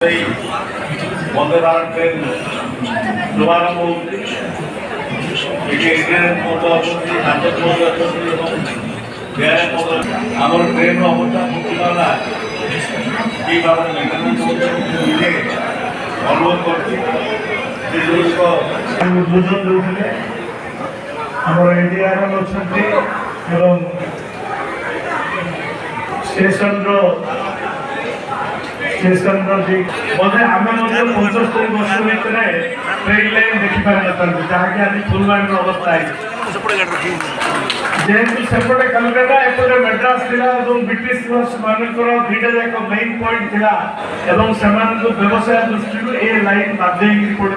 Vande Bharat train শুভারম্ভ হচ্ছে। Indian মতো অଛନ୍ତି, ନାଟକ ମଧୁ ଅଛନ୍ତି ଏବଂ ବେଆଇନ ମଧୁ ଆମର ଟ୍ରେନ୍ର ଅବସ୍ଥା ବୁଝିପାରିଲା ଠିକ୍ ଭାବରେ ମେଣ୍ଟେନାନ୍ସ ନିଜେ ଅନୁଭବ କରୁଛି। ସେଗୁଡ଼ିକ ଉଦ୍ବୋଧନ ଦେଉଥିଲେ ଆମର ଏନ୍ଡିଆର୍ଏଫ୍ ଅଛନ୍ତି ଏବଂ ଷ୍ଟେସନର बोधे आम 75 वर्ष भितर ट्रेन लाइन देखिपार जहाँकि आज फुलबाणी अवस्था जेहेतु सेपटे कलकाता एपटे मेड्रास थिला ब्रिटिश मानकर दुईटा जाक मेन पॉइंट थिला व्यवसाय दृष्टि ए लाइन बाध्य पड़े।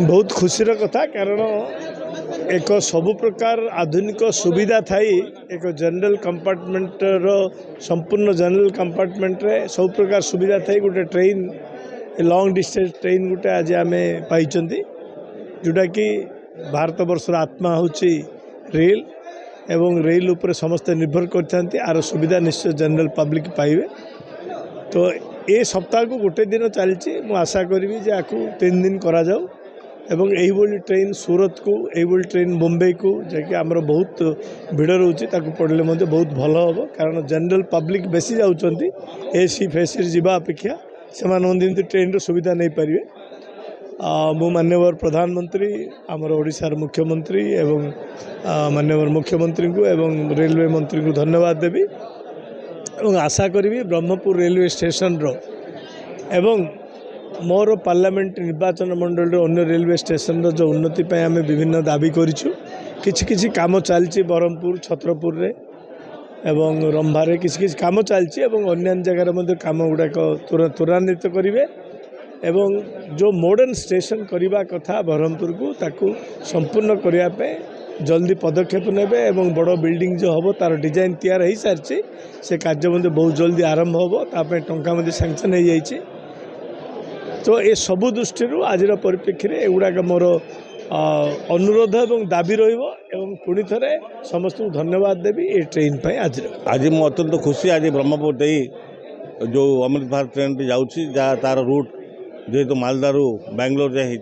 बहुत खुशीर कथा कारण एक सबु प्रकार आधुनिक सुविधा थाई एक जनरल कंपार्टमेंटर संपूर्ण जनरल कंपार्टमेंट रे सब प्रकार सुविधा थाई गोटे ट्रेन लॉन्ग डिस्टेंस ट्रेन गोटे आज आम पाई जोटा कि भारत वर्षर आत्मा होची रेल एवं रेल उपर समस्त निर्भर करते आर सुविधा निश्चय जनरल पब्लिक पाइबे। तो ये सप्ताह को गोटे दिन चलती मु आशा करी जे आपको 3 दिन करा जाऊ एवं यही ट्रेन सूरत को यही ट्रेन मुंबई को जैकि आमर बहुत भिड़ रोचे पड़े बहुत भल हम कारण जनरल पब्लिक बेसी जाऊँगी एसी फेसी जावा अपेक्षा से ट्रेन रो सुविधा नहीं पारे। मु माननीय प्रधानमंत्री आमर ओडिशार मुख्यमंत्री एवं माननीय मुख्यमंत्री को एवं रेलवे मंत्री को धन्यवाद देवी और आशा करी ब्रह्मपुर रेलवे स्टेशन रो एवं मोर पार्लियामेंट निर्वाचन मंडल अन्य रेलवे स्टेशन रो जो उन्नति पे आम विभिन्न दाबी करिछु। किछि काम चलछि बरहमपुर छत्रपुर रे एवं रंभारे किछि काम चलछि एवं अन्य जगह मध्ये काम गुड़ाक त्वरान्वित करिवे एवं जो मॉडर्न स्टेशन करने कथा बरहमपुर को ताकू संपूर्ण करिया पे जल्दी पदक्षेप नेबे एवं बड़ बिल्डिंग जो हम तार डिजाइन तैयार हो सारी से कार्य मध्य बहुत जल्दी आरंभ हम ताप टंका मध्य सैंक्शन हो जाइए। तो ये सबु दृष्टि आज परिप्रेक्षी में एगुड़ाक मोर अनुरोध एवं दाबी रही पुणी थे समस्त को धन्यवाद देवी ये ट्रेन आज मुझे अत्यंत खुशी आज ब्रह्मपुर दे जो अमृत भारत ट्रेन जाऊँगी जहाँ तार रूट जेहेतु मालदारू बेंगलोर जाए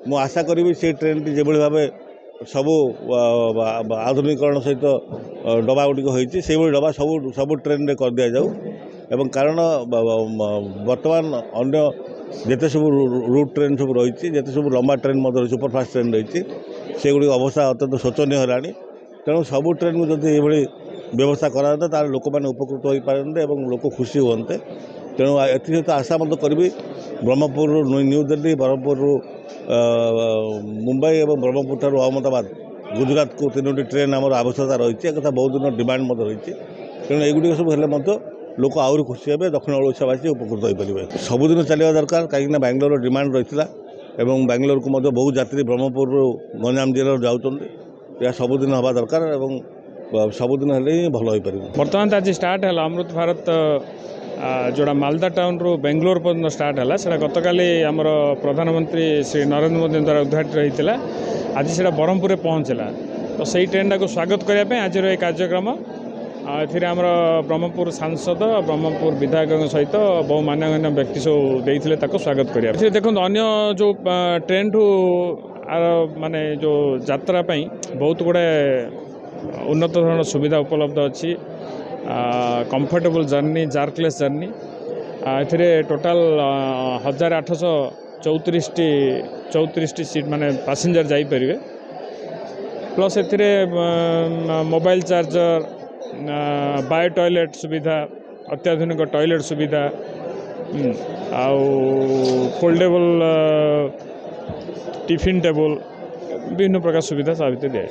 मु आशा करी से ट्रेन टी जो भाव सबू आधुनिकरण सहित डबा गुड़िक होती से डबा सबू ट्रेन कर दि जाऊ एवं कारण बर्तमान अन्य जिते सब रूट ट्रेन सब रही जिते सब लंबा ट्रेन सुपरफास्ट ट्रेन रही से गुड़ी अवस्था अत्यंत शोचनीय है। तेणु सबू ट्रेन को जब ये व्यवस्था कराते तार लोक मैंने उपकृत हो पारते लोक खुशी होते। तेणु एसत आशा मत करी ब्रह्मपुर न्यू दिल्ली ब्रह्मपुर मुंबई और ब्रह्मपुर ठार अहमदाबाद गुजरात को 3टी ट्रेन आम आवश्यकता रही है बहुत दिन डिमांड रही। तेणु युग सब हेल्ले लोक आहरी खुशी हे दक्षिण ओडिशावासी उपकृत हो पारे सबुदिन चलवा दरकार कहीं बेंगलोर डिमांड रही है बेंगलोर को बहुत यात्री ब्रह्मपुर गंजाम जिले जाऊँच या सबुदिन हवा दरकार और सबुदिन हेल्ले ही भल हो पार। बर्तमान आज स्टार्ट है अमृत भारत जोड़ा मालदा टाउन रू बेंगलोर पर्यटन स्टार्ट है से गत काली आमर प्रधानमंत्री श्री नरेंद्र मोदी द्वारा उद्घाटित रही आज से ब्रह्मपुर पहुँचला। तो सही ट्रेन को स्वागत करने आज ये कार्यक्रम आमर ब्रह्मपुर सांसद ब्रह्मपुर विधायक सहित बहु मान्यगण्य व्यक्ति सब देते स्वागत करें। देखो अन्य जो ट्रेन ठू माने जो यात्रा बहुत गुड़े उन्नत धरण सुविधा उपलब्ध अच्छी कंफर्टेबल जर्नी जार्कलेस जर्नी ए टोटाल 1834 सीट माने पैसेंजर जापरेंगे प्लस ए मोबाइल चार्जर बायो टॉयलेट सुविधा अत्याधुनिक टॉयलेट सुविधा आउ फोल्डेबल टिफिन टेबल विभिन्न प्रकार सुविधा सा भितर दिए।